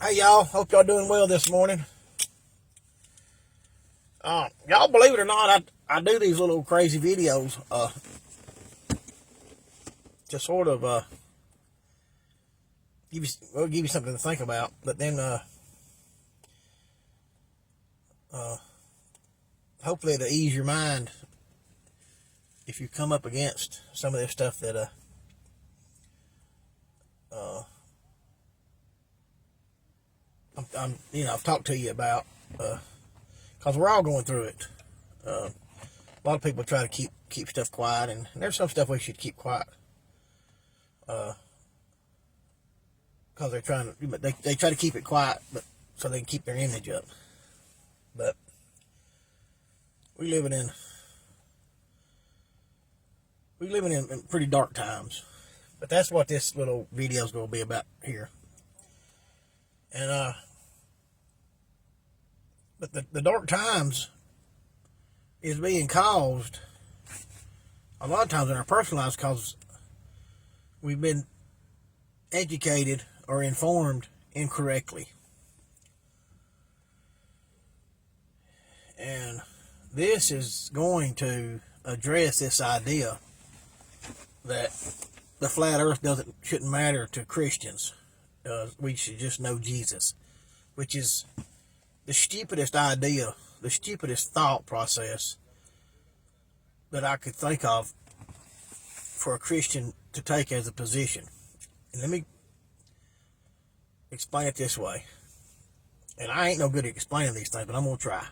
Hey y'all, hope y'all doing well this morning. Y'all believe it or not, I do these little crazy videos to sort of give you something to think about, but then hopefully it'll ease your mind if you come up against some of this stuff that I've talked to you about, because we're all going through it. A lot of people try to keep stuff quiet, and there's some stuff we should keep quiet. Because they're trying to, they try to keep it quiet, but so they can keep their image up. But we living in pretty dark times. But that's what this little video is going to be about here. And but the dark times is being caused a lot of times in our personal lives because we've been educated or informed incorrectly. And this is going to address this idea that the flat earth shouldn't matter to Christians. We should just know Jesus, which is the stupidest idea, the stupidest thought process that I could think of for a Christian to take as a position. And let me explain it this way. And I ain't no good at explaining these things, but I'm going to try.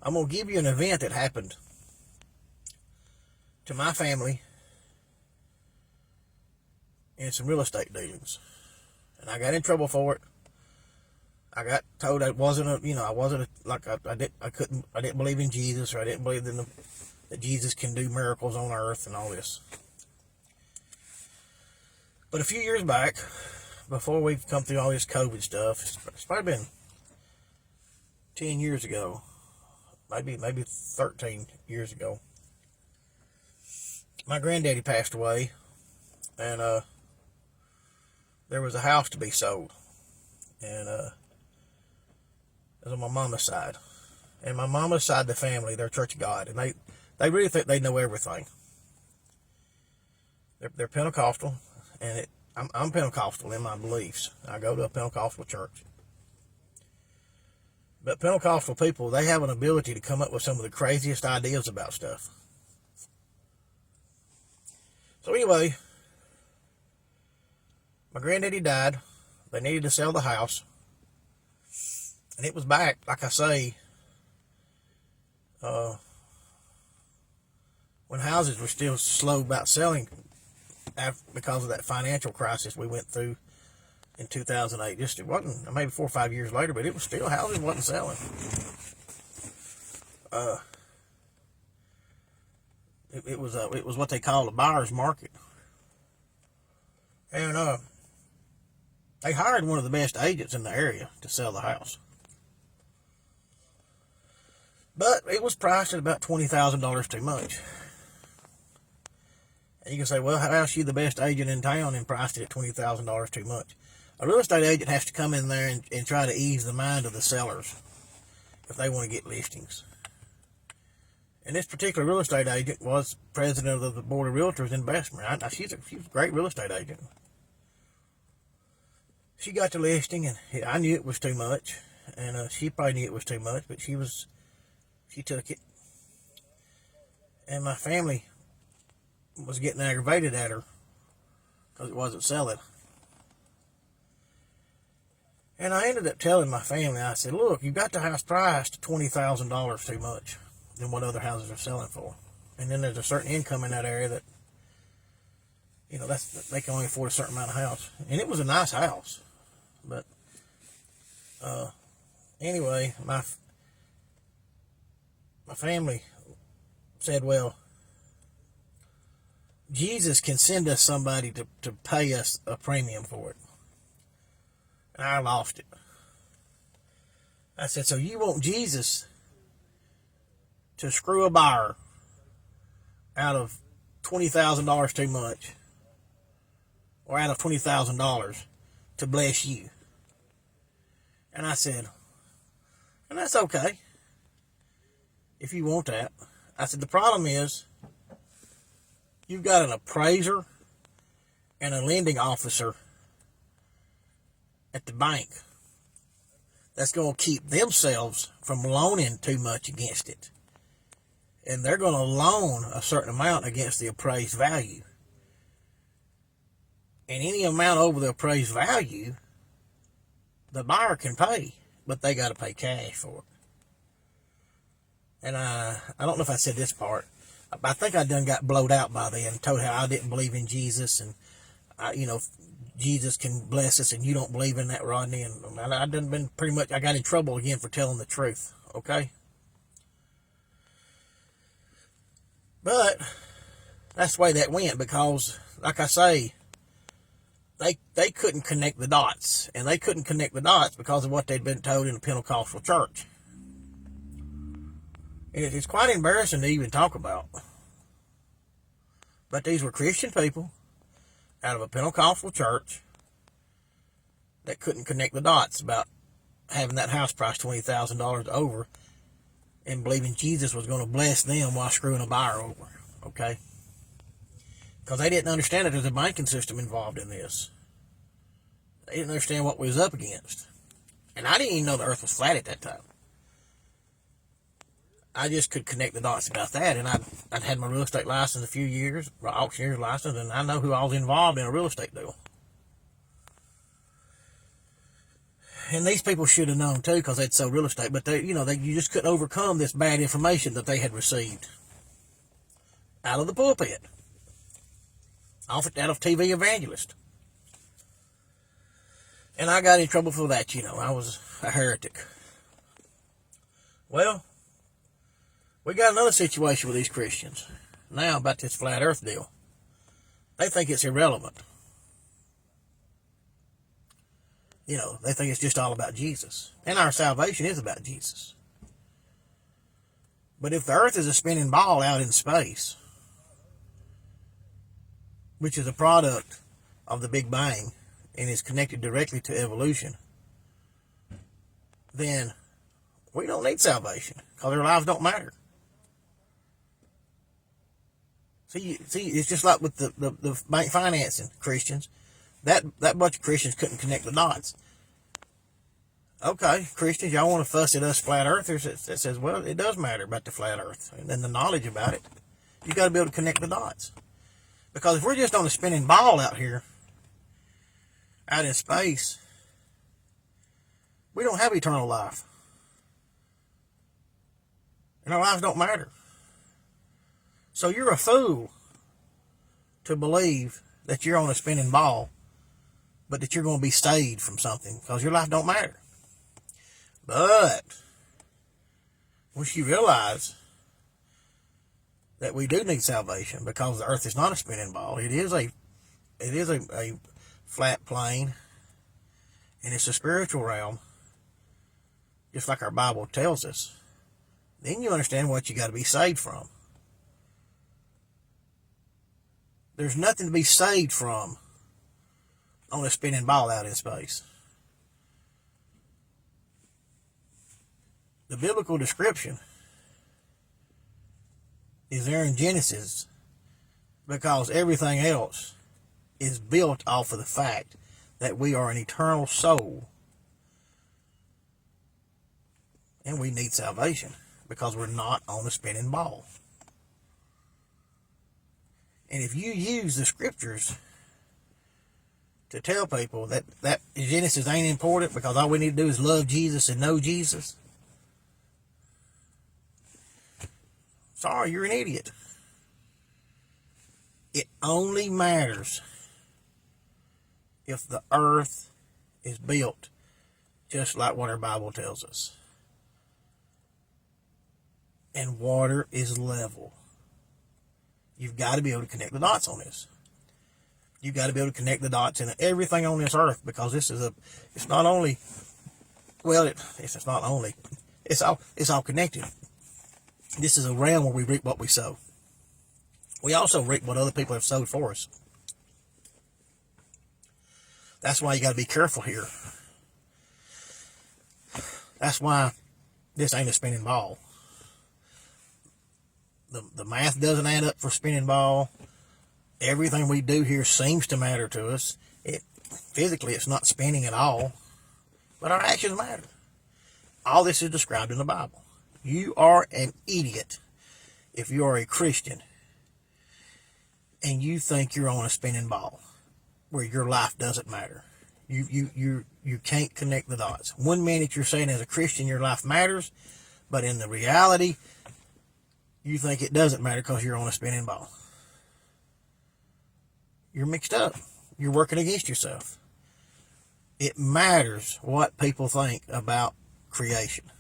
I'm going to give you an event that happened to my family in some real estate dealings. And I got in trouble for it. I got told I didn't believe in Jesus, or I didn't believe that Jesus can do miracles on earth and all this. But a few years back, before we've come through all this COVID stuff, it's probably been 10 years ago, maybe 13 years ago, my granddaddy passed away, and there was a house to be sold, and it was on my mama's side. And my mama's side of the family, they're Church of God, and they really think they know everything. They're Pentecostal, and I'm Pentecostal in my beliefs. I go to a Pentecostal church. But Pentecostal people, they have an ability to come up with some of the craziest ideas about stuff. So anyway, my granddaddy died. They needed to sell the house. And it was back, like I say, when houses were still slow about selling because of that financial crisis we went through in 2008. It wasn't, maybe 4 or 5 years later, but it was still, houses wasn't selling. It was what they call a buyer's market. And they hired one of the best agents in the area to sell the house. But it was priced at about $20,000 too much. And you can say, well, how's she the best agent in town and priced it at $20,000 too much? A real estate agent has to come in there and try to ease the mind of the sellers if they want to get listings. And this particular real estate agent was president of the Board of Realtors in Bessemer. She's a great real estate agent. She got the listing, and I knew it was too much, and she probably knew it was too much, but she took it. And my family was getting aggravated at her because it wasn't selling. And I ended up telling my family, I said, look, you got the house priced $20,000 too much than what other houses are selling for. And then there's a certain income in that area that, they can only afford a certain amount of house. And it was a nice house. But anyway, my family said, well, Jesus can send us somebody to pay us a premium for it. And I lost it. I said, so you want Jesus to screw a buyer out of $20,000 too much, or out of $20,000 to bless you? And I said, and that's okay if you want that. I said, the problem is you've got an appraiser and a lending officer at the bank that's going to keep themselves from loaning too much against it. And they're going to loan a certain amount against the appraised value. And any amount over the appraised value, the buyer can pay, but they got to pay cash for it. And I don't know if I said this part. I think I done got blowed out by then and told how I didn't believe in Jesus, and Jesus can bless us and you don't believe in that, Rodney. And I done been pretty much, I got in trouble again for telling the truth, okay? But that's the way that went, because, like I say, they couldn't connect the dots. And they couldn't connect the dots because of what they'd been told in the Pentecostal church. And it's quite embarrassing to even talk about. But these were Christian people out of a Pentecostal church that couldn't connect the dots about having that house price $20,000 over and believing Jesus was going to bless them while screwing a buyer over, okay? Because they didn't understand that there's a banking system involved in this. They didn't understand what we was up against. And I didn't even know the earth was flat at that time. I just could connect the dots about that, and I'd had my real estate license a few years, my auctioneer's license, and I know who all was involved in a real estate deal. And these people should have known too, because they'd sold real estate, but you just couldn't overcome this bad information that they had received out of the pulpit, out of TV evangelist. And I got in trouble for that, I was a heretic. Well, we got another situation with these Christians now about this flat earth deal. They think it's irrelevant. They think it's just all about Jesus. And our salvation is about Jesus. But if the earth is a spinning ball out in space, which is a product of the Big Bang and is connected directly to evolution, then we don't need salvation, because our lives don't matter. See, it's just like with the bank financing Christians. That bunch of Christians couldn't connect the dots. Okay, Christians, y'all want to fuss at us flat earthers? It says, well, it does matter about the flat earth and then the knowledge about it. You got to be able to connect the dots. Because if we're just on a spinning ball out here, out in space, we don't have eternal life. And our lives don't matter. So you're a fool to believe that you're on a spinning ball, but that you're going to be saved from something, because your life don't matter. But once you realize that we do need salvation, because the earth is not a spinning ball, it is a flat plane, and it's a spiritual realm, just like our Bible tells us, then you understand what you got to be saved from. There's nothing to be saved from on a spinning ball out in space. The biblical description is there in Genesis, because everything else is built off of the fact that we are an eternal soul and we need salvation, because we're not on a spinning ball. And if you use the scriptures to tell people that Genesis ain't important, because all we need to do is love Jesus and know Jesus, sorry, you're an idiot. It only matters if the earth is built just like what our Bible tells us. And water is level. You've got to be able to connect the dots on this. You've got to be able to connect the dots in everything on this earth, because this is it's not only, well, it's not only, it's all connected. This is a realm where we reap what we sow. We also reap what other people have sowed for us. That's why you got to be careful here. That's why this ain't a spinning ball. The math doesn't add up for spinning ball. Everything we do here seems to matter to us. Physically, it's not spinning at all, but our actions matter. All this is described in the Bible. You are an idiot if you are a Christian and you think you're on a spinning ball where your life doesn't matter. You can't connect the dots. 1 minute you're saying as a Christian your life matters, but in the reality, you think it doesn't matter because you're on a spinning ball. You're mixed up. You're working against yourself. It matters what people think about creation.